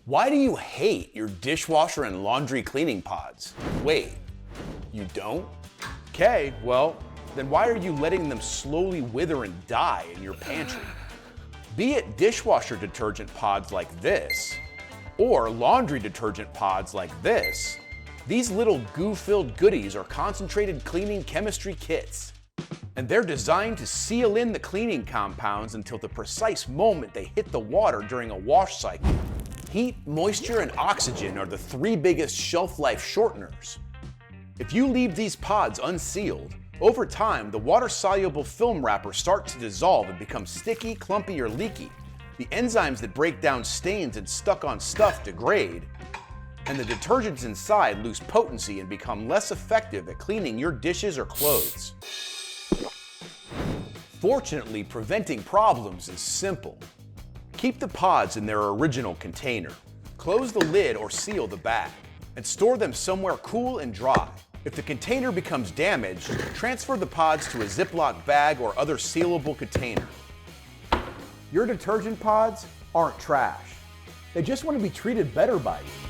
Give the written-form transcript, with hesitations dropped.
Why do you hate your dishwasher and laundry cleaning pods? Wait, you don't? Okay, well, then why are you letting them slowly wither and die in your pantry? Be it dishwasher detergent pods like this, or laundry detergent pods like this, these little goo-filled goodies are concentrated cleaning chemistry kits. And they're designed to seal in the cleaning compounds until the precise moment they hit the water during a wash cycle. Heat, moisture, and oxygen are the three biggest shelf life shorteners. If you leave these pods unsealed, over time the water-soluble film wrapper starts to dissolve and become sticky, clumpy, or leaky. The enzymes that break down stains and stuck-on stuff degrade, and the detergents inside lose potency and become less effective at cleaning your dishes or clothes. Fortunately, preventing problems is simple. Keep the pods in their original container. Close the lid or seal the bag, and store them somewhere cool and dry. If the container becomes damaged, transfer the pods to a Ziploc bag or other sealable container. Your detergent pods aren't trash. They just want to be treated better by you.